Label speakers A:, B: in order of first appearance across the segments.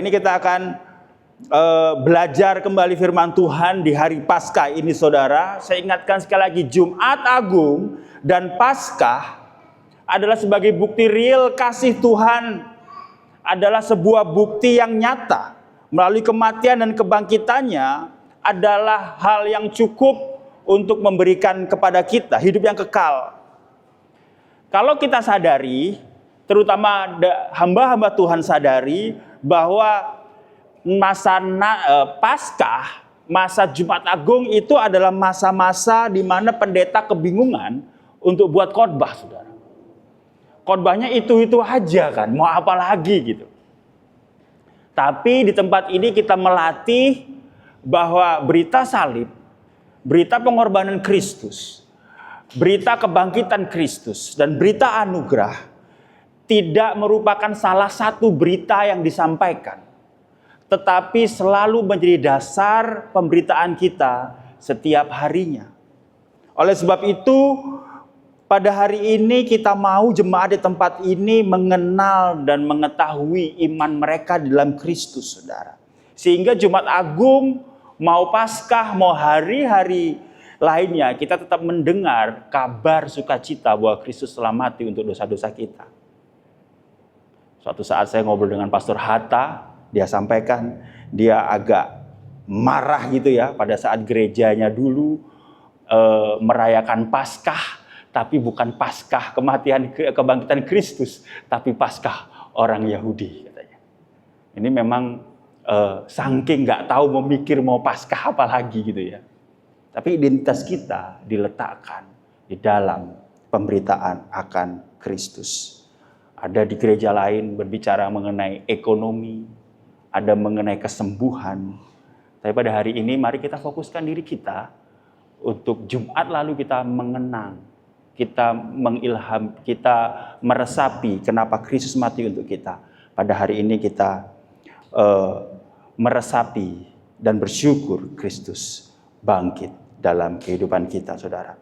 A: hari ini kita akan belajar kembali firman Tuhan di hari Paskah ini, saudara. Saya ingatkan sekali lagi, Jumat Agung dan Paskah adalah sebagai bukti real kasih Tuhan, adalah sebuah bukti yang nyata. Melalui kematian dan kebangkitannya adalah hal yang cukup untuk memberikan kepada kita hidup yang kekal. Kalau kita sadari, terutama hamba-hamba Tuhan sadari bahwa masa Paskah, masa Jumat Agung itu adalah masa-masa di mana pendeta kebingungan untuk buat khotbah, saudara. Khotbahnya itu aja kan, mau apa lagi gitu. Tapi di tempat ini kita melatih bahwa berita salib, berita pengorbanan Kristus, berita kebangkitan Kristus, dan berita anugerah tidak merupakan salah satu berita yang disampaikan, tetapi selalu menjadi dasar pemberitaan kita setiap harinya. Oleh sebab itu, pada hari ini kita mau jemaat di tempat ini mengenal dan mengetahui iman mereka di dalam Kristus, saudara. Sehingga Jumat Agung, mau Paskah, mau hari-hari lainnya, kita tetap mendengar kabar sukacita bahwa Kristus telah mati untuk dosa-dosa kita. Suatu saat saya ngobrol dengan Pastor Hatta, dia sampaikan dia agak marah gitu ya pada saat gerejanya dulu merayakan Paskah, tapi bukan Paskah kematian kebangkitan Kristus, tapi Paskah orang Yahudi katanya. Ini memang saking nggak tahu mau mikir mau Paskah apa lagi gitu ya. Tapi identitas kita diletakkan di dalam pemberitaan akan Kristus. Ada di gereja lain berbicara mengenai ekonomi, ada mengenai kesembuhan. Tapi pada hari ini mari kita fokuskan diri kita untuk Jumat lalu kita mengenang, kita mengilham, kita meresapi kenapa Kristus mati untuk kita. Pada hari ini kita meresapi dan bersyukur Kristus bangkit dalam kehidupan kita, saudara.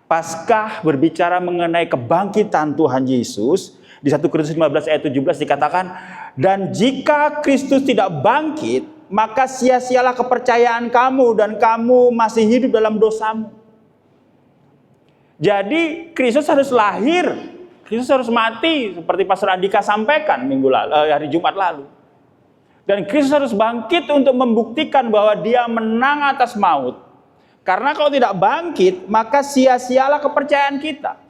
A: Paskah berbicara mengenai kebangkitan Tuhan Yesus. Di 1 Korintus 15 ayat 17 dikatakan, dan jika Kristus tidak bangkit, maka sia-sialah kepercayaan kamu dan kamu masih hidup dalam dosamu. Jadi Kristus harus lahir, Kristus harus mati seperti Pastor Andika sampaikan hari Jumat lalu. Dan Kristus harus bangkit untuk membuktikan bahwa dia menang atas maut. Karena kalau tidak bangkit, maka sia-sialah kepercayaan kita.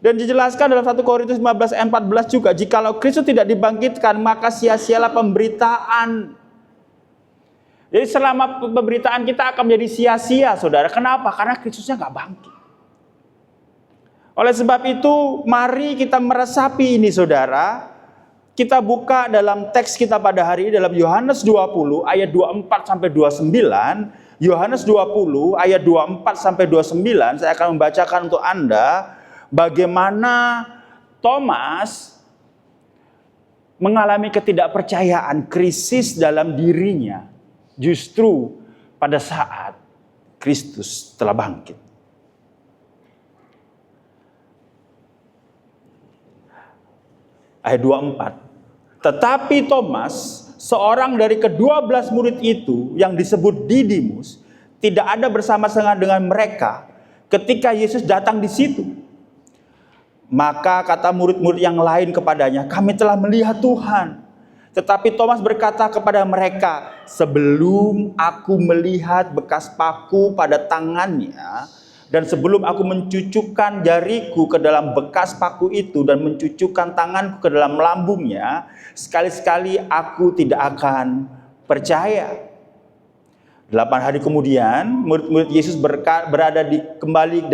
A: Dan dijelaskan dalam 1 Korintus 15 ayat 14 juga, jikalau Kristus tidak dibangkitkan, maka sia-sialah pemberitaan. Jadi selama pemberitaan kita akan menjadi sia-sia, saudara. Kenapa? Karena Kristusnya nggak bangkit. Oleh sebab itu, mari kita meresapi ini, saudara. Kita buka dalam teks kita pada hari ini dalam Yohanes 20 ayat 24 sampai 29. Yohanes 20 ayat 24 sampai 29, saya akan membacakan untuk Anda bagaimana Thomas mengalami ketidakpercayaan, krisis dalam dirinya justru pada saat Kristus telah bangkit. Ayat 24. Tetapi Thomas, seorang dari ke-12 murid itu yang disebut Didimus, tidak ada bersama-sama dengan mereka ketika Yesus datang di situ. Maka kata murid-murid yang lain kepadanya, kami telah melihat Tuhan. Tetapi Thomas berkata kepada mereka, sebelum aku melihat bekas paku pada tangannya, dan sebelum aku mencucukkan jariku ke dalam bekas paku itu dan mencucukkan tanganku ke dalam lambungnya, sekali-sekali aku tidak akan percaya. 8 hari kemudian, murid-murid Yesus berada kembali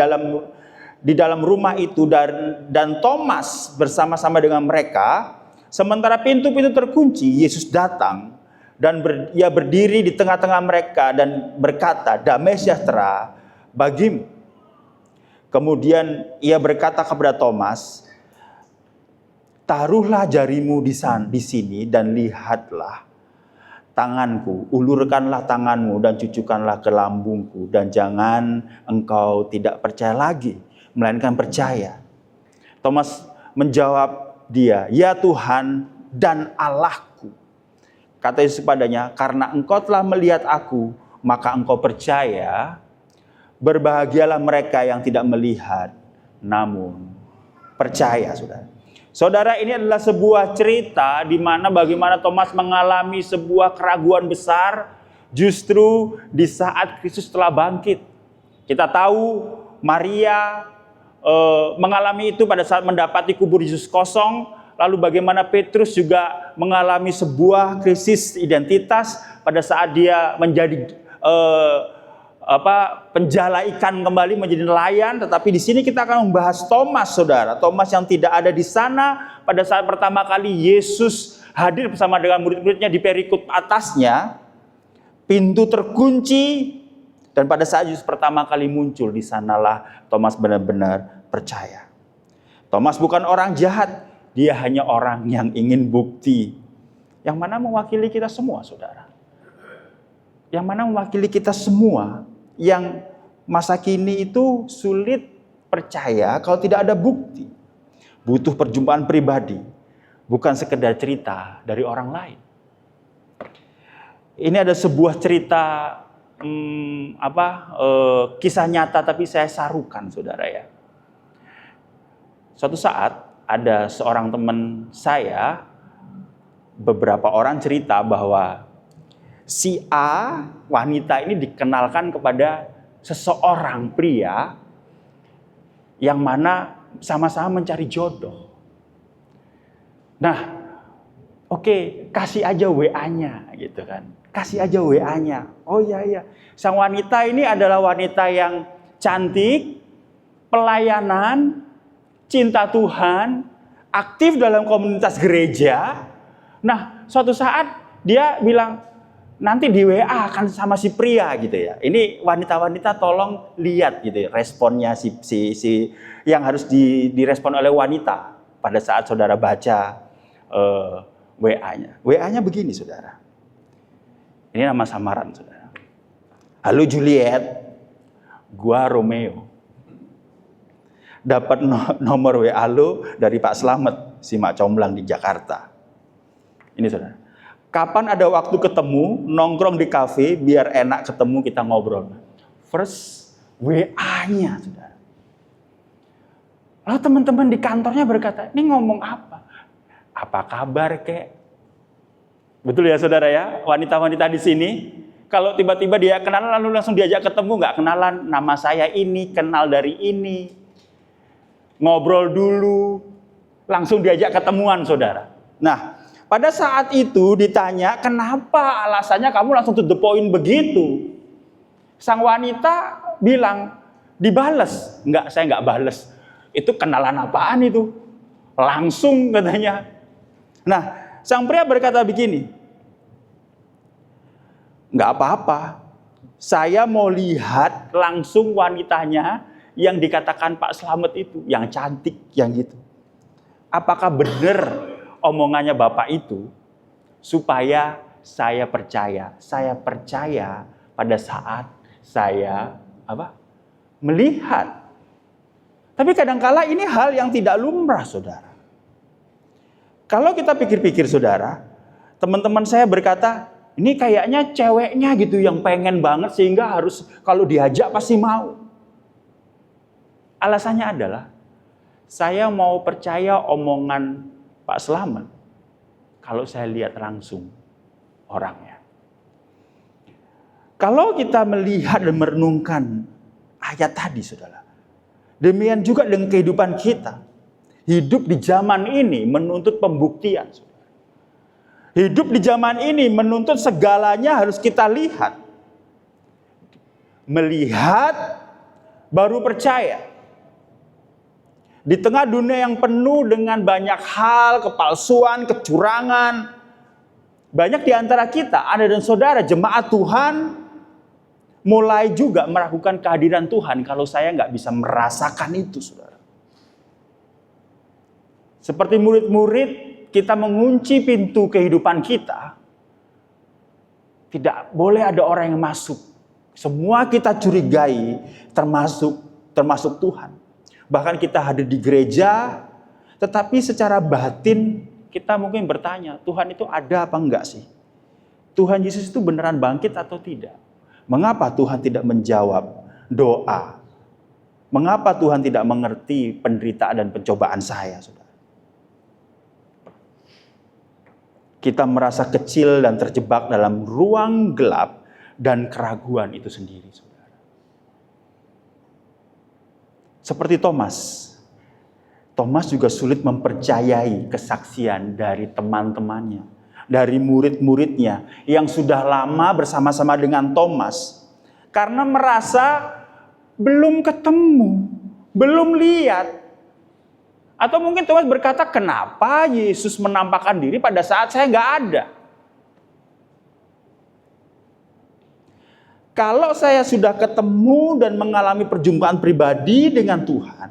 A: di dalam rumah itu dan Thomas bersama-sama dengan mereka. Sementara pintu-pintu terkunci, Yesus datang dan ia berdiri di tengah-tengah mereka dan berkata, damai sejahtera bagimu. Kemudian ia berkata kepada Thomas, taruhlah jarimu di sini dan lihatlah tanganku, ulurkanlah tanganmu dan cucukkanlah ke lambungku, dan jangan engkau tidak percaya lagi, melainkan percaya. Thomas menjawab dia, ya Tuhan dan Allahku. Kata Yesus kepadanya, karena engkau telah melihat aku, maka engkau percaya. Berbahagialah mereka yang tidak melihat, namun percaya, saudara. Saudara, ini adalah sebuah cerita di mana bagaimana Thomas mengalami sebuah keraguan besar justru di saat Kristus telah bangkit. Kita tahu Maria mengalami itu pada saat mendapati kubur Yesus kosong. Lalu bagaimana Petrus juga mengalami sebuah krisis identitas pada saat dia menjadi penjala ikan kembali menjadi nelayan. Tetapi di sini kita akan membahas Thomas, saudara. Thomas yang tidak ada di sana pada saat pertama kali Yesus hadir bersama dengan murid-muridnya di perikop atasnya. Pintu terkunci dan pada saat Yesus pertama kali muncul, di sanalah Thomas benar-benar percaya. Thomas bukan orang jahat. Dia hanya orang yang ingin bukti. Yang mana mewakili kita semua, saudara. Yang mana mewakili kita semua. Yang masa kini itu sulit percaya kalau tidak ada bukti. Butuh perjumpaan pribadi. Bukan sekedar cerita dari orang lain. Ini ada sebuah cerita, kisah nyata tapi saya sarukan, saudara ya. Suatu saat, ada seorang teman saya, beberapa orang cerita bahwa si A, wanita ini dikenalkan kepada seseorang pria yang mana sama-sama mencari jodoh. Nah, oke, kasih aja WA-nya gitu kan. Kasih aja WA-nya. Oh iya. Sang wanita ini adalah wanita yang cantik, pelayanan, cinta Tuhan, aktif dalam komunitas gereja. Nah, suatu saat dia bilang, nanti di WA akan sama si pria gitu ya. Ini wanita-wanita tolong lihat gitu ya, responnya si yang harus direspon oleh wanita pada saat saudara baca WA-nya. WA-nya begini, saudara. Ini nama samaran, saudara. Halo Juliet, gua Romeo. Dapat nomor WA lo dari Pak Slamet, si Mak Comblang di Jakarta. Ini, saudara. Kapan ada waktu ketemu, nongkrong di kafe, biar enak ketemu kita ngobrol. First, WA-nya, saudara. Lalu teman-teman di kantornya berkata, ini ngomong apa? Apa kabar, kek? Betul ya, saudara ya? Wanita-wanita di sini, kalau tiba-tiba dia kenalan lalu langsung diajak ketemu, nggak kenalan, nama saya ini, kenal dari ini. Ngobrol dulu, langsung diajak ketemuan, saudara. Nah, pada saat itu ditanya, kenapa alasannya kamu langsung to the point begitu? Sang wanita bilang, dibales. Enggak, saya enggak bales. Itu kenalan apaan itu? Langsung katanya. Nah, sang pria berkata begini, enggak apa-apa. Saya mau lihat langsung wanitanya yang dikatakan Pak Slamet itu, yang cantik, yang gitu. Apakah benar omongannya Bapak itu? Supaya saya percaya. Saya percaya pada saat saya melihat. Tapi kadangkala ini hal yang tidak lumrah, saudara. Kalau kita pikir-pikir, saudara, teman-teman saya berkata, ini kayaknya ceweknya gitu yang pengen banget sehingga harus kalau diajak pasti mau. Alasannya adalah, saya mau percaya omongan Pak Slamet kalau saya lihat langsung orangnya. Kalau kita melihat dan merenungkan ayat tadi, saudara, demikian juga dengan kehidupan kita. Hidup di zaman ini menuntut pembuktian. Saudara. Hidup di zaman ini menuntut segalanya harus kita lihat. Melihat baru percaya. Di tengah dunia yang penuh dengan banyak hal, kepalsuan, kecurangan. Banyak di antara kita, Anda dan saudara, jemaat Tuhan, mulai juga meragukan kehadiran Tuhan kalau saya nggak bisa merasakan itu, saudara. Seperti murid-murid, kita mengunci pintu kehidupan kita. Tidak boleh ada orang yang masuk. Semua kita curigai, termasuk Tuhan. Bahkan kita hadir di gereja, tetapi secara batin kita mungkin bertanya, Tuhan itu ada apa enggak sih? Tuhan Yesus itu beneran bangkit atau tidak? Mengapa Tuhan tidak menjawab doa? Mengapa Tuhan tidak mengerti penderitaan dan pencobaan saya, saudara? Kita merasa kecil dan terjebak dalam ruang gelap dan keraguan itu sendiri, saudara. Seperti Thomas. Thomas juga sulit mempercayai kesaksian dari teman-temannya, dari murid-muridnya yang sudah lama bersama-sama dengan Thomas. Karena merasa belum ketemu, belum lihat. Atau mungkin Thomas berkata, kenapa Yesus menampakkan diri pada saat saya nggak ada? Kalau saya sudah ketemu dan mengalami perjumpaan pribadi dengan Tuhan,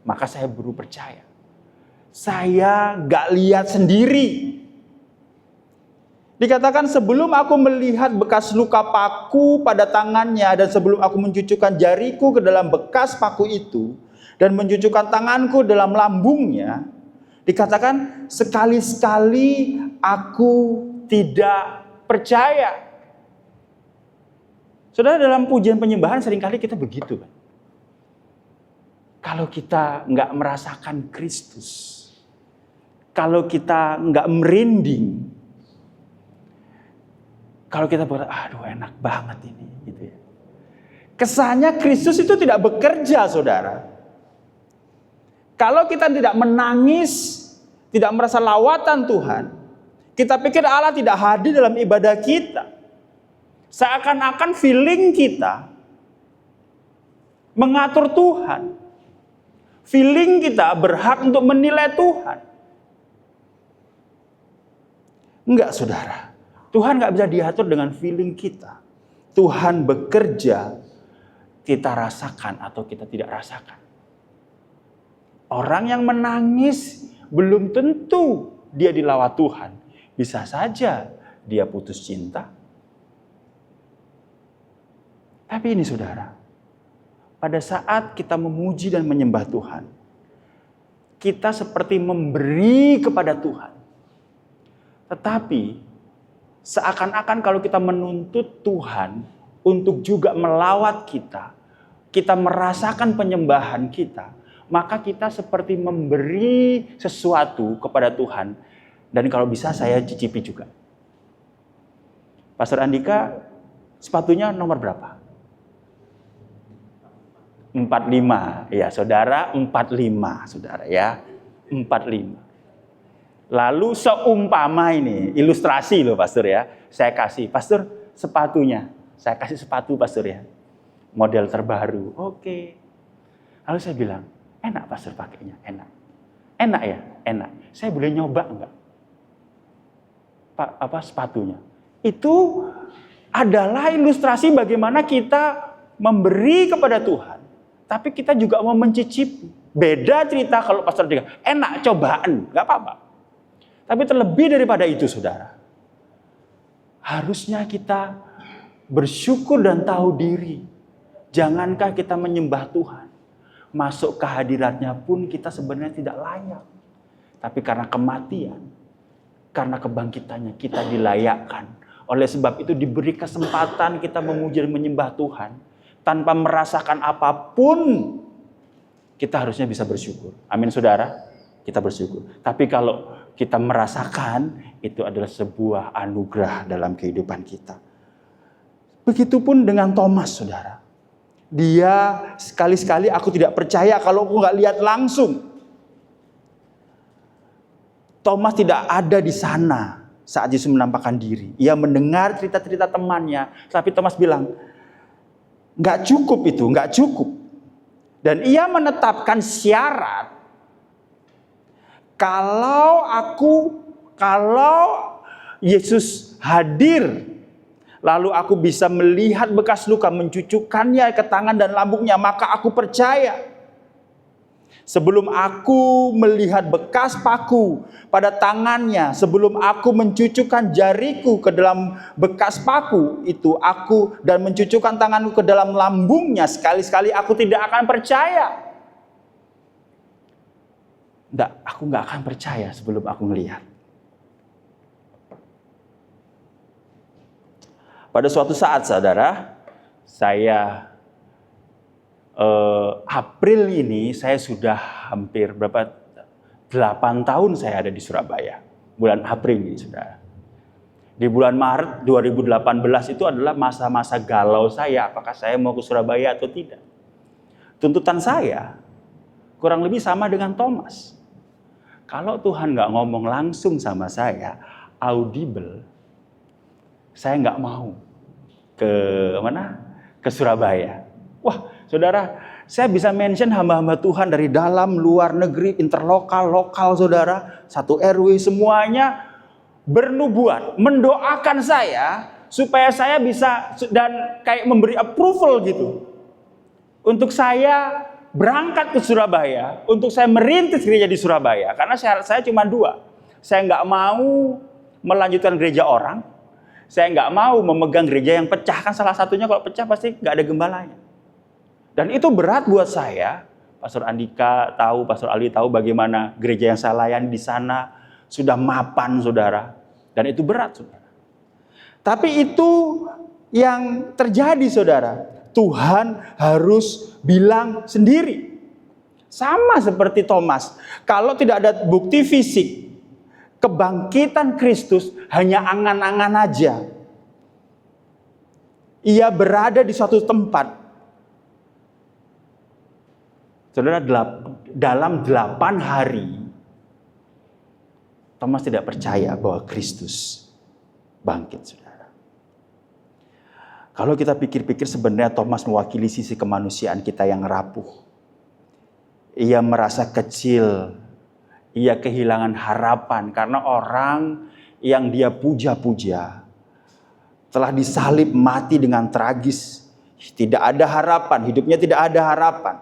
A: maka saya baru percaya. Saya nggak lihat sendiri. Dikatakan sebelum aku melihat bekas luka paku pada tangannya dan sebelum aku mencucukkan jariku ke dalam bekas paku itu dan mencucukkan tanganku dalam lambungnya, dikatakan sekali-sekali aku tidak percaya. Saudara, dalam pujian penyembahan seringkali kita begitu kan. Kalau kita nggak merasakan Kristus, kalau kita nggak merinding, kalau kita berkata, aduh enak banget ini, gitu ya. Kesannya Kristus itu tidak bekerja, saudara. Kalau kita tidak menangis, tidak merasa lawatan Tuhan, kita pikir Allah tidak hadir dalam ibadah kita. Seakan-akan feeling kita mengatur Tuhan. Feeling kita berhak untuk menilai Tuhan. Enggak, saudara. Tuhan nggak bisa diatur dengan feeling kita. Tuhan bekerja, kita rasakan atau kita tidak rasakan. Orang yang menangis belum tentu dia dilawat Tuhan. Bisa saja dia putus cinta. Tapi ini saudara, pada saat kita memuji dan menyembah Tuhan, kita seperti memberi kepada Tuhan. Tetapi seakan-akan kalau kita menuntut Tuhan untuk juga melawat kita, kita merasakan penyembahan kita, maka kita seperti memberi sesuatu kepada Tuhan. Dan kalau bisa saya cicipi juga. Pastor Andika, sepatunya nomor berapa? 45. Ya, saudara, 45, saudara ya. 45. Lalu seumpama ini, ilustrasi loh pastor ya. Saya kasih, pastor sepatunya. Saya kasih sepatu pastor ya. Model terbaru. Oke. Lalu saya bilang, enak pastor pakainya, enak. Enak ya? Enak. Saya boleh nyoba enggak? Sepatunya. Itu adalah ilustrasi bagaimana kita memberi kepada Tuhan. Tapi kita juga mau mencicipi. Beda cerita kalau pastor bilang, enak cobaan, enggak apa-apa. Tapi terlebih daripada itu saudara, harusnya kita bersyukur dan tahu diri. Jangankah kita menyembah Tuhan, masuk ke hadiratnya pun kita sebenarnya tidak layak. Tapi karena kematian, karena kebangkitannya kita dilayakkan. Oleh sebab itu diberi kesempatan kita memuji dan menyembah Tuhan. Tanpa merasakan apapun, kita harusnya bisa bersyukur. Amin saudara, kita bersyukur. Tapi kalau kita merasakan, itu adalah sebuah anugerah dalam kehidupan kita. Begitupun dengan Thomas, saudara. Dia sekali-sekali aku tidak percaya kalau aku nggak lihat langsung. Thomas tidak ada di sana saat Yesus menampakkan diri. Ia mendengar cerita-cerita temannya, tapi Thomas bilang, nggak cukup itu, nggak cukup. Dan ia menetapkan syarat, kalau Yesus hadir, lalu aku bisa melihat bekas luka, mencucukkannya ke tangan dan lambungnya, maka aku percaya. Sebelum aku melihat bekas paku pada tangannya, sebelum aku mencucukkan jariku ke dalam bekas paku itu, aku dan mencucukkan tanganku ke dalam lambungnya, sekali-sekali aku tidak akan percaya. Aku nggak akan percaya sebelum aku melihat. Pada suatu saat, saudara, saya April ini saya sudah hampir 8 tahun saya ada di Surabaya. Bulan April ini, saudara. Di bulan Maret 2018 itu adalah masa-masa galau saya, apakah saya mau ke Surabaya atau tidak. Tuntutan saya kurang lebih sama dengan Thomas. Kalau Tuhan nggak ngomong langsung sama saya, audible, saya nggak mau ke mana? Ke Surabaya. Wah, saudara, saya bisa mention hamba-hamba Tuhan dari dalam, luar negeri, interlokal, lokal, saudara, satu RW, semuanya bernubuat, mendoakan saya supaya saya bisa dan kayak memberi approval gitu untuk saya berangkat ke Surabaya, untuk saya merintis gereja di Surabaya. Karena syarat saya cuma 2, saya nggak mau melanjutkan gereja orang, saya nggak mau memegang gereja yang pecah. Kan salah satunya kalau pecah pasti nggak ada gembalanya. Dan itu berat buat saya. Pastor Andika tahu, Pastor Ali tahu bagaimana gereja yang saya layani di sana sudah mapan, saudara. Dan itu berat, saudara. Tapi itu yang terjadi, saudara. Tuhan harus bilang sendiri. Sama seperti Thomas. Kalau tidak ada bukti fisik, kebangkitan Kristus hanya angan-angan aja. Ia berada di suatu tempat. Saudara, dalam 8 hari, Thomas tidak percaya bahwa Kristus bangkit, saudara. Kalau kita pikir-pikir, sebenarnya Thomas mewakili sisi kemanusiaan kita yang rapuh. Ia merasa kecil, ia kehilangan harapan karena orang yang dia puja-puja telah disalib mati dengan tragis. Tidak ada harapan, hidupnya tidak ada harapan.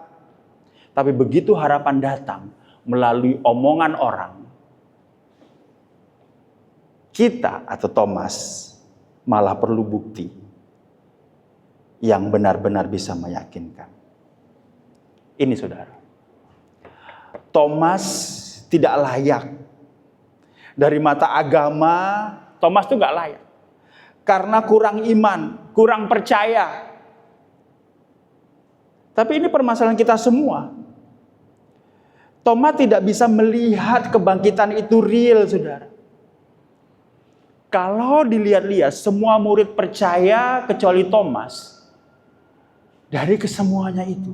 A: Tapi begitu harapan datang melalui omongan orang, kita atau Thomas malah perlu bukti yang benar-benar bisa meyakinkan. Ini, saudara, Thomas tidak layak. Dari mata agama, Thomas itu gak layak. Karena kurang iman, kurang percaya. Tapi ini permasalahan kita semua. Thomas tidak bisa melihat kebangkitan itu real, saudara. Kalau dilihat-lihat, semua murid percaya kecuali Thomas. Dari kesemuanya itu,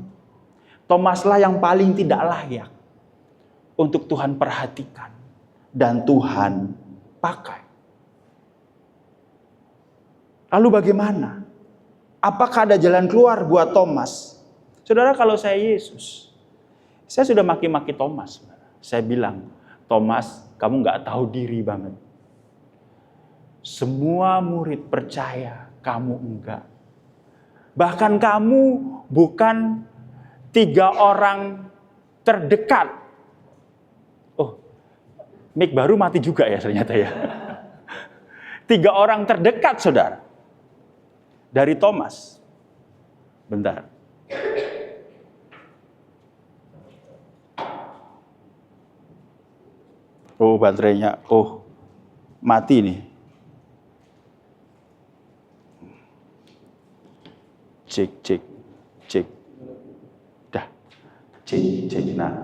A: Thomaslah yang paling tidak layak untuk Tuhan perhatikan dan Tuhan pakai. Lalu bagaimana? Apakah ada jalan keluar buat Thomas? Saudara, kalau saya Yesus, saya sudah maki-maki Thomas. Saya bilang, Thomas, kamu gak tahu diri banget. Semua murid percaya, kamu enggak. Bahkan kamu bukan 3 orang terdekat. Oh, mic baru mati juga ya ternyata ya. 3 orang terdekat, saudara, dari Thomas. Bentar. Oh, baterainya. Oh, mati nih. Cek. Dah. Cek. Nah,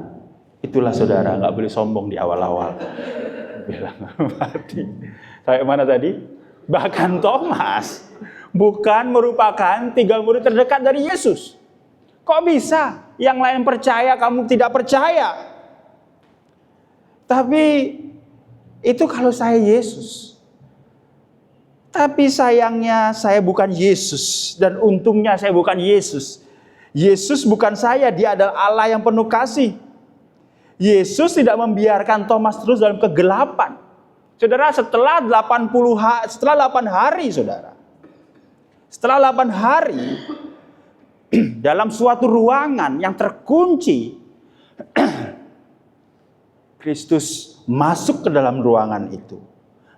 A: itulah saudara, nggak boleh sombong di awal-awal. Bilang mati. Sampai mana tadi? Bahkan Thomas bukan merupakan 3 murid terdekat dari Yesus. Kok bisa? Yang lain percaya, kamu tidak percaya? Tapi itu kalau saya Yesus. Tapi sayangnya saya bukan Yesus. Dan untungnya saya bukan Yesus. Yesus bukan saya, dia adalah Allah yang penuh kasih. Yesus tidak membiarkan Thomas terus dalam kegelapan. Saudara, setelah 8 hari, saudara. Setelah 8 hari, dalam suatu ruangan yang terkunci, Kristus masuk ke dalam ruangan itu.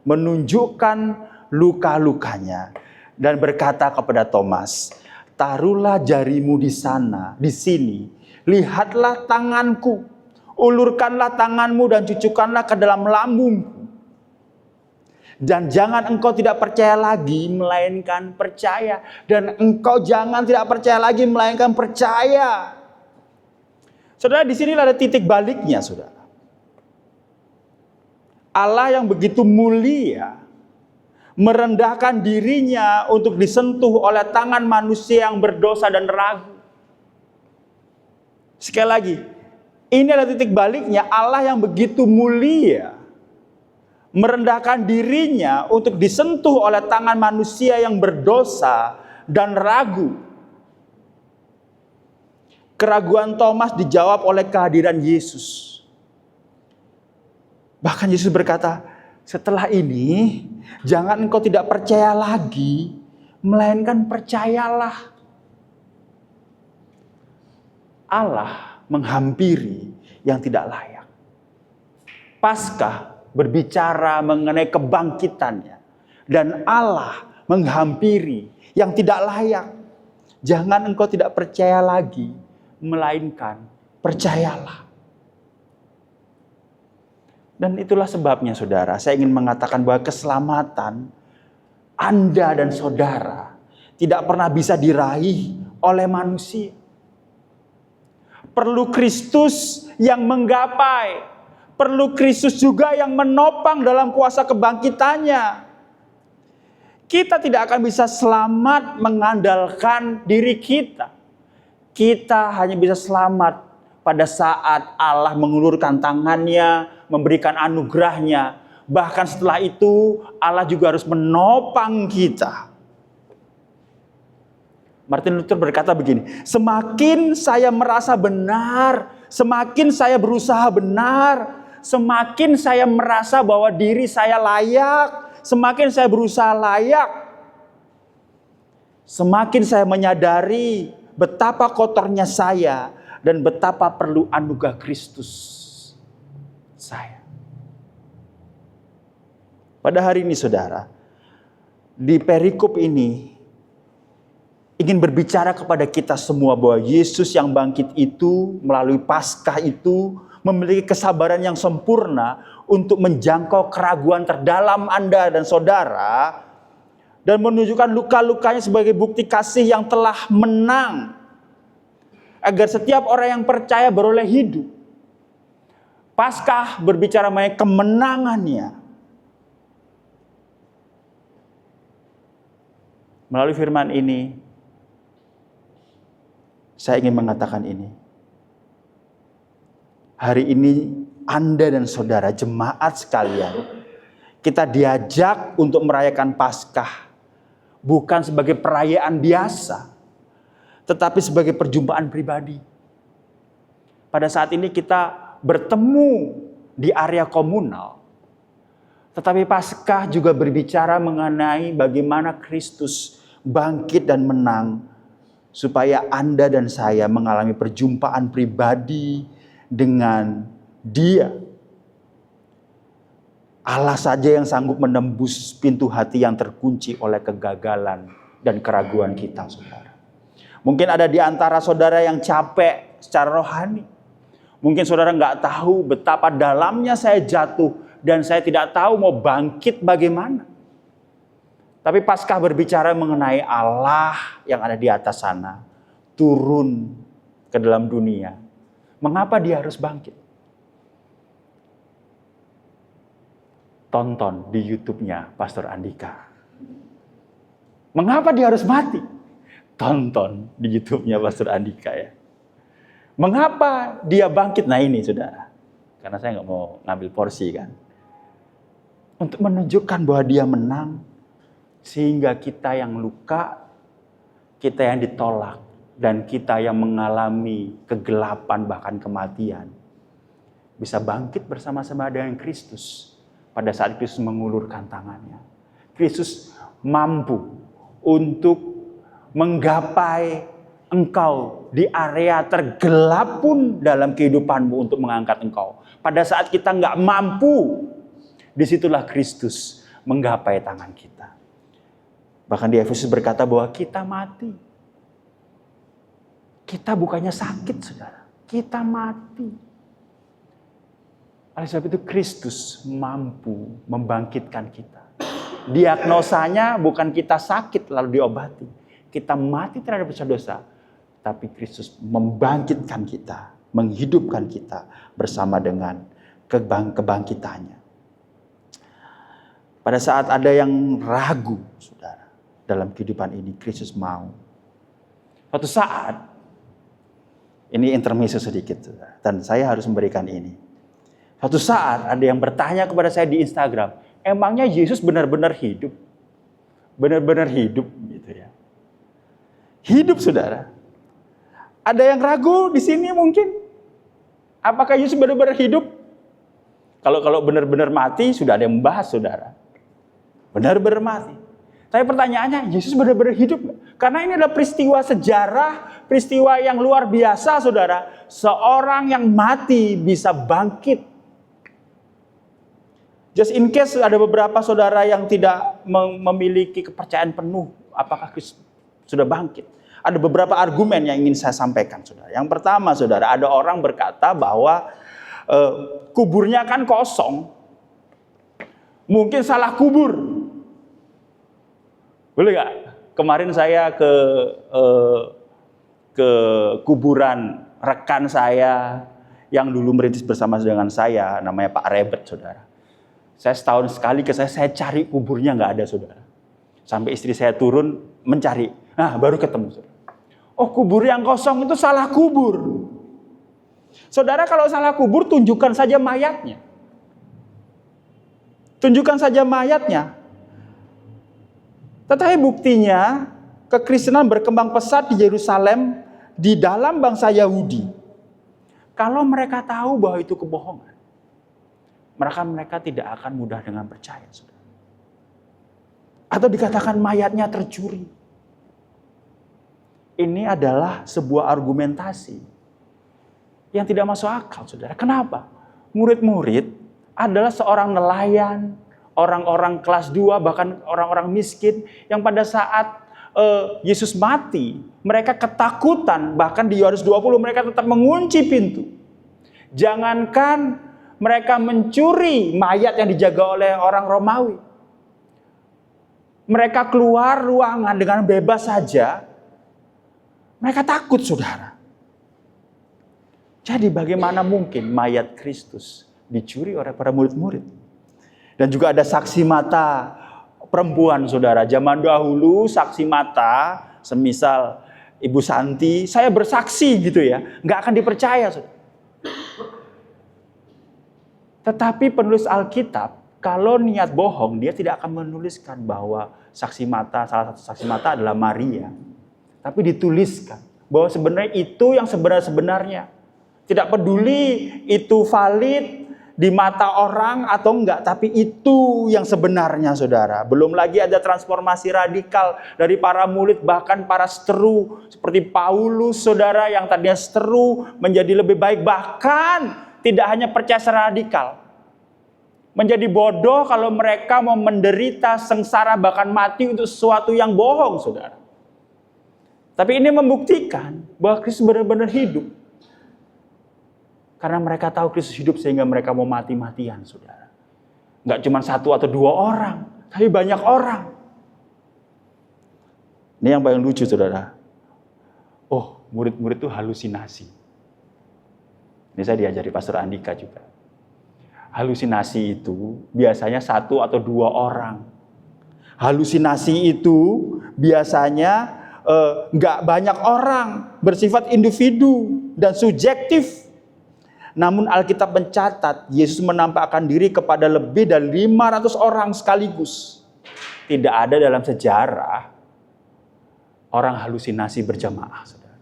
A: Menunjukkan luka-lukanya dan berkata kepada Thomas, taruhlah jarimu di sana, di sini. Lihatlah tanganku, ulurkanlah tanganmu dan cucukkanlah ke dalam lambungku. Dan jangan engkau tidak percaya lagi, melainkan percaya. Dan engkau jangan tidak percaya lagi, melainkan percaya. Saudara, di sini ada titik baliknya, saudara. Allah yang begitu mulia, merendahkan dirinya untuk disentuh oleh tangan manusia yang berdosa dan ragu. Sekali lagi, ini adalah titik baliknya. Allah yang begitu mulia, merendahkan dirinya untuk disentuh oleh tangan manusia yang berdosa dan ragu. Keraguan Thomas dijawab oleh kehadiran Yesus. Bahkan Yesus berkata, setelah ini jangan engkau tidak percaya lagi, melainkan percayalah. Allah menghampiri yang tidak layak. Paskah berbicara mengenai kebangkitannya. Dan Allah menghampiri yang tidak layak. Jangan engkau tidak percaya lagi, melainkan percayalah. Dan itulah sebabnya, saudara, saya ingin mengatakan bahwa keselamatan Anda dan saudara tidak pernah bisa diraih oleh manusia. Perlu Kristus yang menggapai. Perlu Kristus juga yang menopang dalam kuasa kebangkitannya. Kita tidak akan bisa selamat mengandalkan diri kita. Kita hanya bisa selamat pada saat Allah mengulurkan tangannya, memberikan anugerahnya. Bahkan setelah itu Allah juga harus menopang kita. Martin Luther berkata begini, semakin saya merasa benar, semakin saya berusaha benar, semakin saya merasa bahwa diri saya layak, semakin saya berusaha layak, semakin saya menyadari betapa kotornya saya dan betapa perlu anugerah Kristus saya. Pada hari ini, saudara, di perikop ini ingin berbicara kepada kita semua bahwa Yesus yang bangkit itu melalui Paskah itu memiliki kesabaran yang sempurna untuk menjangkau keraguan terdalam Anda dan saudara dan menunjukkan luka-lukanya sebagai bukti kasih yang telah menang agar setiap orang yang percaya beroleh hidup. Paskah berbicara mengenai kemenangannya. Melalui firman ini saya ingin mengatakan ini. Hari ini Anda dan saudara jemaat sekalian, kita diajak untuk merayakan Paskah. Bukan sebagai perayaan biasa, tetapi sebagai perjumpaan pribadi. Pada saat ini kita bertemu di area komunal. Tetapi Paskah juga berbicara mengenai bagaimana Kristus bangkit dan menang. Supaya Anda dan saya mengalami perjumpaan pribadi dengan Dia. Allah saja yang sanggup menembus pintu hati yang terkunci oleh kegagalan dan keraguan kita, saudara. Mungkin ada di antara saudara yang capek secara rohani. Mungkin saudara nggak tahu betapa dalamnya saya jatuh dan saya tidak tahu mau bangkit bagaimana. Tapi Paskah berbicara mengenai Allah yang ada di atas sana, turun ke dalam dunia. Mengapa Dia harus bangkit? Tonton di YouTube-nya Pastor Andika. Mengapa Dia harus mati? Tonton di YouTube-nya Pastor Andika ya. Mengapa Dia bangkit? Nah ini, saudara. Karena saya nggak mau ngambil porsi kan. Untuk menunjukkan bahwa Dia menang. Sehingga kita yang luka, kita yang ditolak, dan kita yang mengalami kegelapan bahkan kematian, bisa bangkit bersama-sama dengan Kristus pada saat Kristus mengulurkan tangannya. Kristus mampu untuk menggapai engkau di area tergelap pun dalam kehidupanmu untuk mengangkat engkau. Pada saat kita nggak mampu, disitulah Kristus menggapai tangan kita. Bahkan di Efesus berkata bahwa kita mati. Kita bukannya sakit, saudara. Kita mati. Oleh sebab itu Kristus mampu membangkitkan kita. Diagnosanya bukan kita sakit lalu diobati. Kita mati terhadap dosa-dosa. Tapi Kristus membangkitkan kita, menghidupkan kita bersama dengan kebangkitannya. Pada saat ada yang ragu, saudara, dalam kehidupan ini, Kristus mau. Suatu saat, ini intermezzo sedikit, saudara, dan saya harus memberikan ini. Suatu saat ada yang bertanya kepada saya di Instagram, emangnya Yesus benar-benar hidup? Benar-benar hidup gitu ya. Hidup, saudara. Ada yang ragu di sini mungkin? Apakah Yesus benar-benar hidup? Kalau benar-benar mati, sudah ada yang membahas, saudara. Benar-benar mati. Tapi pertanyaannya, Yesus benar-benar hidup? Karena ini adalah peristiwa sejarah, peristiwa yang luar biasa, saudara. Seorang yang mati bisa bangkit. Just in case ada beberapa saudara yang tidak memiliki kepercayaan penuh, apakah Kristus sudah bangkit? Ada beberapa argumen yang ingin saya sampaikan, saudara. Yang pertama, saudara, ada orang berkata bahwa kuburnya kan kosong. Mungkin salah kubur. Boleh nggak? Kemarin saya ke kuburan rekan saya yang dulu merintis bersama dengan saya, namanya Pak Rebet, saudara. Saya setahun sekali saya cari kuburnya nggak ada, saudara. Sampai istri saya turun mencari, nah baru ketemu, saudara. Oh, kubur yang kosong itu salah kubur. Saudara, kalau salah kubur, tunjukkan saja mayatnya. Tunjukkan saja mayatnya. Tetapi buktinya, kekristenan berkembang pesat di Yerusalem, di dalam bangsa Yahudi. Kalau mereka tahu bahwa itu kebohongan, mereka tidak akan mudah dengan percaya, saudara. Atau dikatakan mayatnya tercuri. Ini adalah sebuah argumentasi yang tidak masuk akal, saudara. Kenapa? Murid-murid adalah seorang nelayan, orang-orang kelas 2, bahkan orang-orang miskin yang pada saat Yesus mati, mereka ketakutan. Bahkan di Yohanes 20 mereka tetap mengunci pintu. Jangankan mereka mencuri mayat yang dijaga oleh orang Romawi. Mereka keluar ruangan dengan bebas saja. Mereka takut, saudara. Jadi bagaimana mungkin mayat Kristus dicuri oleh para murid-murid? Dan juga ada saksi mata perempuan, saudara. Zaman dahulu saksi mata, semisal Ibu Santi, saya bersaksi gitu ya, nggak akan dipercaya, saudara. Tetapi penulis Alkitab, kalau niat bohong, dia tidak akan menuliskan bahwa saksi mata, salah satu saksi mata adalah Maria. Tapi dituliskan bahwa sebenarnya itu yang sebenarnya. Tidak peduli itu valid di mata orang atau enggak, tapi itu yang sebenarnya, saudara. Belum lagi ada transformasi radikal dari para murid, bahkan para seteru seperti Paulus, saudara, yang tadinya seteru menjadi lebih baik, bahkan tidak hanya percaya secara radikal, menjadi bodoh kalau mereka mau menderita, sengsara, bahkan mati untuk sesuatu yang bohong, saudara. Tapi ini membuktikan bahwa Kristus benar-benar hidup. Karena mereka tahu Kristus hidup sehingga mereka mau mati-matian, saudara. Nggak cuma 1 atau 2 orang, tapi banyak orang. Ini yang paling lucu, saudara. Oh, murid-murid itu halusinasi. Ini saya diajari Pastor Andika juga. Halusinasi itu biasanya 1 atau 2 orang. Halusinasi itu biasanya nggak banyak orang, bersifat individu dan subjektif. Namun Alkitab mencatat Yesus menampakkan diri kepada lebih dari 500 orang sekaligus. Tidak ada dalam sejarah orang halusinasi berjamaah, saudara.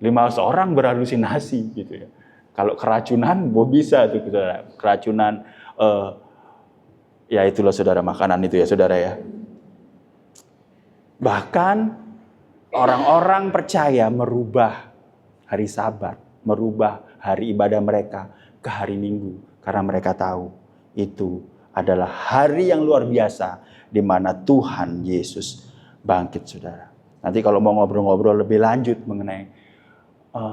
A: 500 orang berhalusinasi gitu ya. Kalau keracunan, bisa tuh, saudara. Keracunan, ya itulah, saudara, makanan itu ya, saudara ya. Bahkan orang-orang percaya merubah hari Sabat, merubah hari ibadah mereka ke hari Minggu. Karena mereka tahu itu adalah hari yang luar biasa di mana Tuhan Yesus bangkit, saudara. Nanti kalau mau ngobrol-ngobrol lebih lanjut mengenai,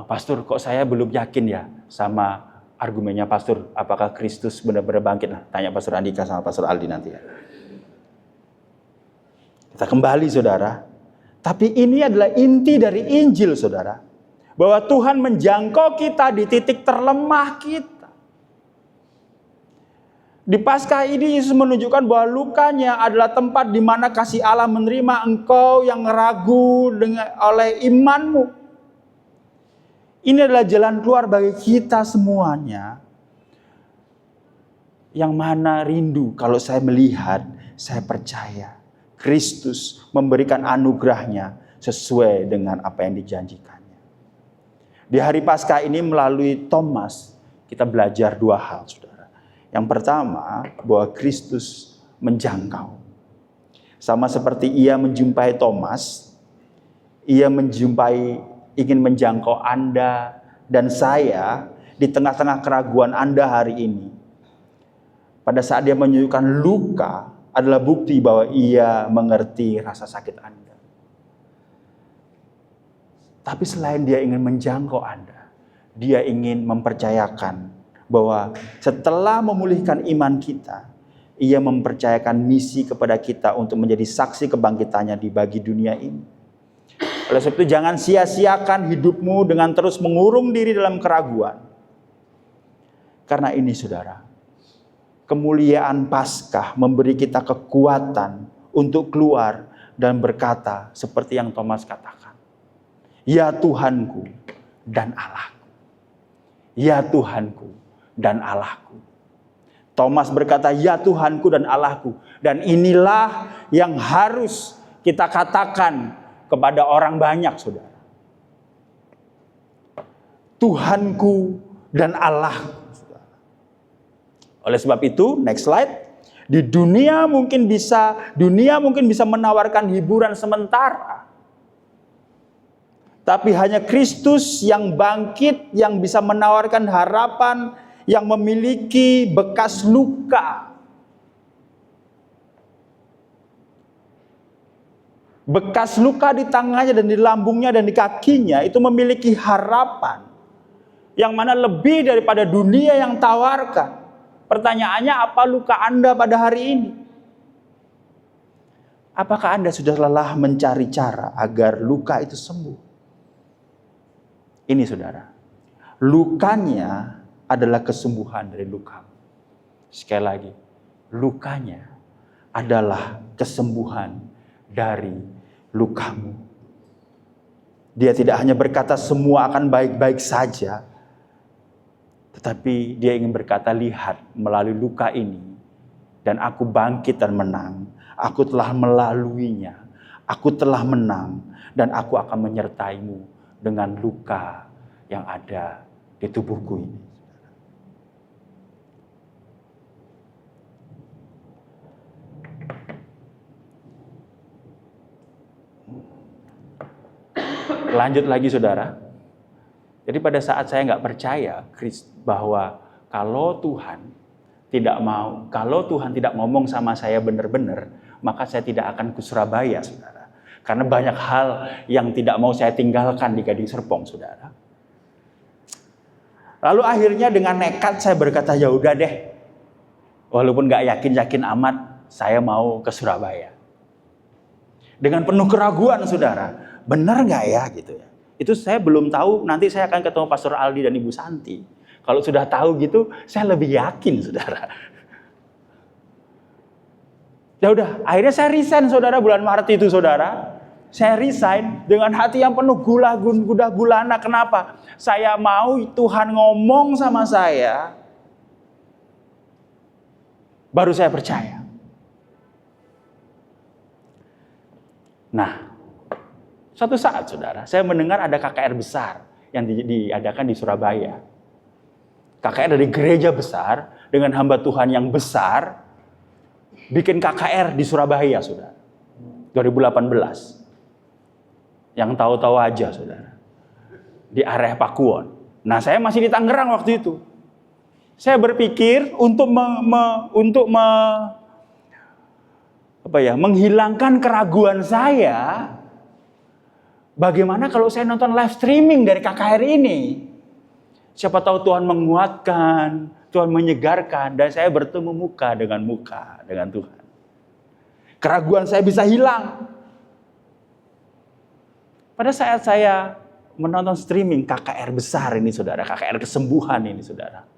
A: Pastor, kok saya belum yakin ya sama argumennya pastor, apakah Kristus benar-benar bangkit? Nah, tanya Pastor Andika sama Pastor Aldi nanti ya. Kita kembali saudara. Tapi ini adalah inti dari Injil saudara. Bahwa Tuhan menjangkau kita di titik terlemah kita. Di Paskah ini Yesus menunjukkan bahwa lukanya adalah tempat di mana kasih Allah menerima engkau yang ragu oleh imanmu. Ini adalah jalan keluar bagi kita semuanya. Yang mana rindu kalau saya melihat, saya percaya Kristus memberikan anugerahnya sesuai dengan apa yang dijanjikannya. Di hari Paskah ini melalui Thomas, kita belajar dua hal saudara. Yang pertama, bahwa Kristus menjangkau. Sama seperti ia menjumpai Thomas, ia ingin menjangkau Anda dan saya di tengah-tengah keraguan Anda hari ini. Pada saat dia menunjukkan luka adalah bukti bahwa ia mengerti rasa sakit Anda. Tapi selain dia ingin menjangkau Anda, dia ingin mempercayakan bahwa setelah memulihkan iman kita, ia mempercayakan misi kepada kita untuk menjadi saksi kebangkitannya di bagi dunia ini. Oleh sebab itu jangan sia-siakan hidupmu dengan terus mengurung diri dalam keraguan. Karena ini saudara, kemuliaan Paskah memberi kita kekuatan untuk keluar dan berkata seperti yang Thomas katakan. Ya Tuhanku dan Allahku. Ya Tuhanku dan Allahku. Thomas berkata, ya Tuhanku dan Allahku. Dan inilah yang harus kita katakan kepada orang banyak, saudara. Tuhanku dan Allahku. Oleh sebab itu, next slide. Di dunia mungkin bisa menawarkan hiburan sementara. Tapi hanya Kristus yang bangkit, yang bisa menawarkan harapan, yang memiliki bekas luka. Bekas luka di tangannya dan di lambungnya dan di kakinya itu memiliki harapan. Yang mana lebih daripada dunia yang tawarkan. Pertanyaannya, apa luka Anda pada hari ini? Apakah Anda sudah lelah mencari cara agar luka itu sembuh? Ini saudara, lukanya adalah kesembuhan dari luka. Sekali lagi, lukanya adalah kesembuhan dari lukamu. Dia tidak hanya berkata semua akan baik-baik saja, tetapi dia ingin berkata, lihat melalui luka ini, dan aku bangkit dan menang. Aku telah melaluinya, aku telah menang, dan aku akan menyertaimu dengan luka yang ada di tubuhku ini. Lanjut lagi saudara. Jadi pada saat saya nggak percaya bahwa kalau Tuhan tidak ngomong sama saya benar-benar, maka saya tidak akan ke Surabaya saudara. Karena banyak hal yang tidak mau saya tinggalkan di Gading Serpong saudara. Lalu akhirnya dengan nekat saya berkata, ya udah deh. Walaupun nggak yakin-yakin amat, saya mau ke Surabaya. Dengan penuh keraguan saudara. Benar nggak ya gitu ya? Itu saya belum tahu. Nanti saya akan ketemu Pastor Aldi dan Ibu Santi. Kalau sudah tahu gitu, saya lebih yakin, saudara. Ya udah, akhirnya saya resign, saudara, bulan Maret itu, saudara. Saya resign dengan hati yang penuh gundah gulana. Kenapa? Saya mau Tuhan ngomong sama saya, baru saya percaya. Nah, suatu saat saudara, saya mendengar ada KKR besar yang diadakan di Surabaya. KKR dari gereja besar dengan hamba Tuhan yang besar bikin KKR di Surabaya, saudara. 2018. Yang tahu-tahu aja, saudara. Di area Pakuwon. Nah, saya masih di Tangerang waktu itu. Saya berpikir untuk menghilangkan keraguan saya. Bagaimana kalau saya nonton live streaming dari KKR ini? Siapa tahu Tuhan menguatkan, Tuhan menyegarkan, dan saya bertemu muka dengan Tuhan. Keraguan saya bisa hilang. Pada saat saya menonton streaming KKR besar ini saudara, KKR kesembuhan ini saudara.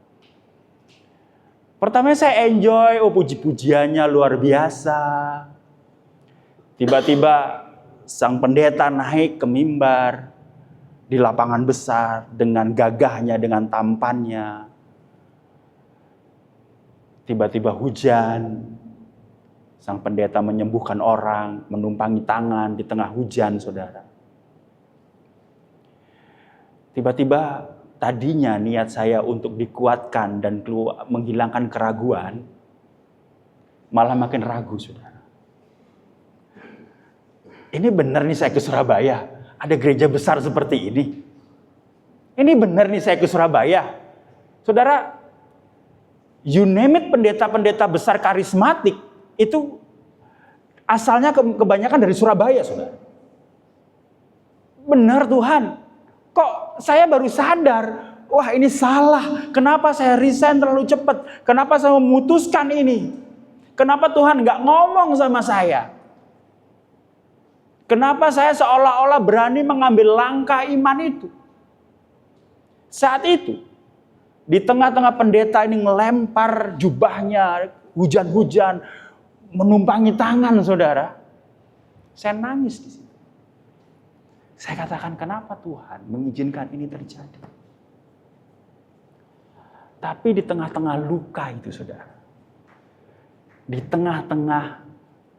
A: Pertama saya enjoy, puji-pujiannya luar biasa. Tiba-tiba sang pendeta naik ke mimbar di lapangan besar dengan gagahnya, dengan tampannya. Tiba-tiba hujan. Sang pendeta menyembuhkan orang, menumpangi tangan di tengah hujan, saudara. Tiba-tiba tadinya niat saya untuk dikuatkan dan menghilangkan keraguan, malah makin ragu, saudara. Ini benar nih saya ke Surabaya, ada gereja besar seperti ini. Ini benar nih saya ke Surabaya. Saudara, you name it, pendeta-pendeta besar karismatik, itu asalnya kebanyakan dari Surabaya, saudara. Benar Tuhan. Kok saya baru sadar, wah ini salah. Kenapa saya resign terlalu cepat? Kenapa saya memutuskan ini? Kenapa Tuhan nggak ngomong sama saya? Kenapa saya seolah-olah berani mengambil langkah iman itu? Saat itu, di tengah-tengah pendeta ini ngelempar jubahnya, hujan-hujan, menumpangi tangan saudara. Saya nangis di situ. Saya katakan, kenapa Tuhan mengizinkan ini terjadi? Tapi di tengah-tengah luka itu saudara, di tengah-tengah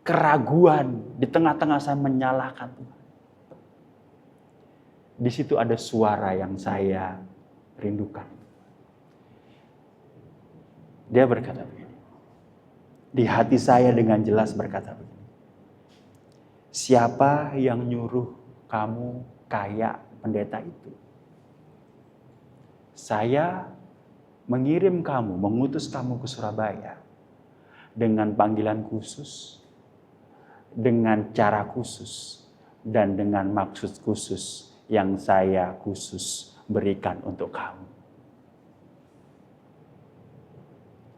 A: keraguan, di tengah-tengah saya menyalahkan Tuhan, di situ ada suara yang saya rindukan. Dia berkata begini, di hati saya dengan jelas berkata begini, siapa yang nyuruh kamu kayak pendeta itu? Saya mengirim kamu, mengutus kamu ke Surabaya dengan panggilan khusus, dengan cara khusus, dan dengan maksud khusus yang saya khusus berikan untuk kamu.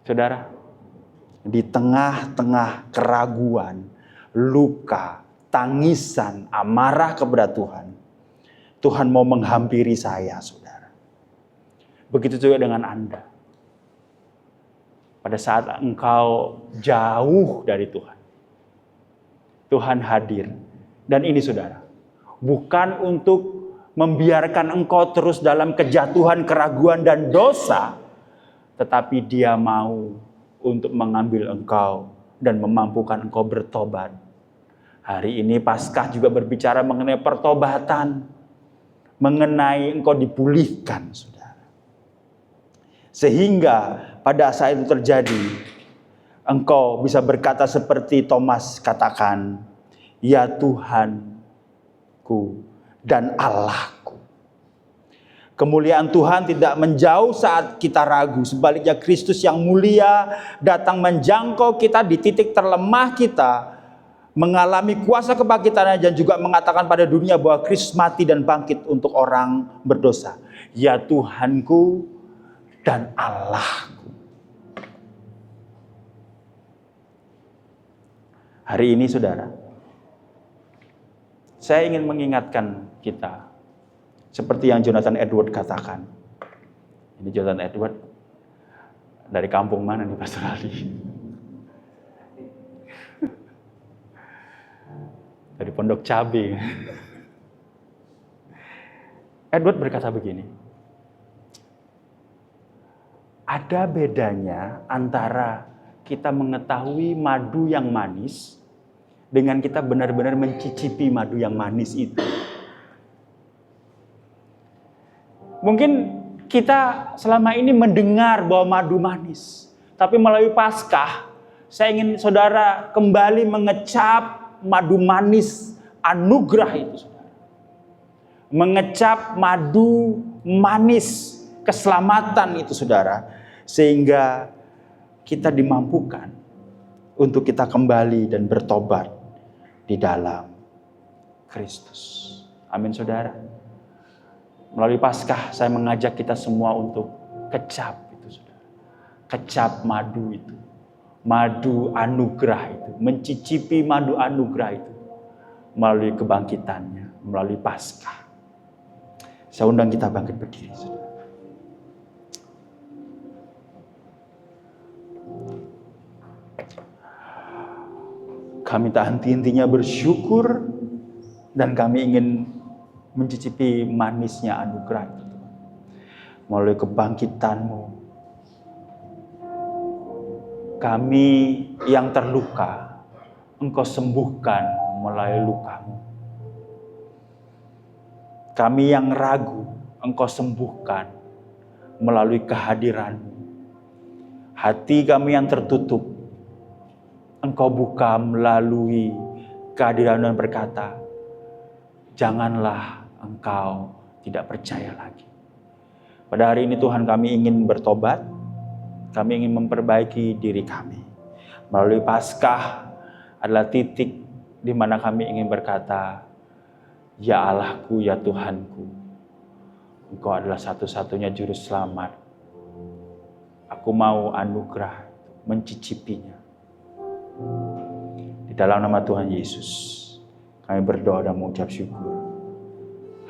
A: Saudara, di tengah-tengah keraguan, luka, tangisan, amarah kepada Tuhan, Tuhan mau menghampiri saya, saudara. Begitu juga dengan Anda. Pada saat engkau jauh dari Tuhan, Tuhan hadir. Dan ini saudara, bukan untuk membiarkan engkau terus dalam kejatuhan, keraguan, dan dosa, tetapi Dia mau untuk mengambil engkau dan memampukan engkau bertobat. Hari ini Paskah juga berbicara mengenai pertobatan, mengenai engkau dipulihkan, saudara. Sehingga pada saat itu terjadi, engkau bisa berkata seperti Thomas katakan, ya Tuhanku dan Allahku. Kemuliaan Tuhan tidak menjauh saat kita ragu. Sebaliknya Kristus yang mulia datang menjangkau kita di titik terlemah kita, mengalami kuasa kebangkitannya, dan juga mengatakan pada dunia bahwa Kristus mati dan bangkit untuk orang berdosa. Ya Tuhanku dan Allahku. Hari ini saudara, saya ingin mengingatkan kita, seperti yang Jonathan Edward katakan. Ini Jonathan Edward dari kampung mana nih Pastor Ali? Dari Pondok Cabe. Edward berkata begini, ada bedanya antara kita mengetahui madu yang manis dengan kita benar-benar mencicipi madu yang manis itu. Mungkin kita selama ini mendengar bahwa madu manis, tapi melalui Paskah, saya ingin saudara kembali mengecap madu manis anugerah itu, saudara. Mengecap madu manis keselamatan itu, saudara. Sehingga kita dimampukan untuk kita kembali dan bertobat di dalam Kristus. Amin, saudara. Melalui Paskah saya mengajak kita semua untuk kecap itu, saudara. Kecap madu itu. Madu anugerah itu. Mencicipi madu anugerah itu. Melalui kebangkitannya. Melalui Paskah. Saya undang kita bangkit berdiri, saudara. Kami tak henti-hentinya bersyukur dan kami ingin mencicipi manisnya anugerah itu. Melalui kebangkitan-Mu, kami yang terluka, Engkau sembuhkan melalui luka-Mu. Kami yang ragu, Engkau sembuhkan melalui kehadiran-Mu. Hati kami yang tertutup, Engkau buka melalui kehadiran dan berkata, janganlah engkau tidak percaya lagi. Pada hari ini Tuhan, kami ingin bertobat, kami ingin memperbaiki diri kami. Melalui Paskah adalah titik di mana kami ingin berkata, ya Allahku, ya Tuhanku, Engkau adalah satu-satunya juru selamat. Aku mau anugerah mencicipinya. Di dalam nama Tuhan Yesus, kami berdoa dan mengucap syukur.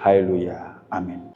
A: Haleluya. Amin.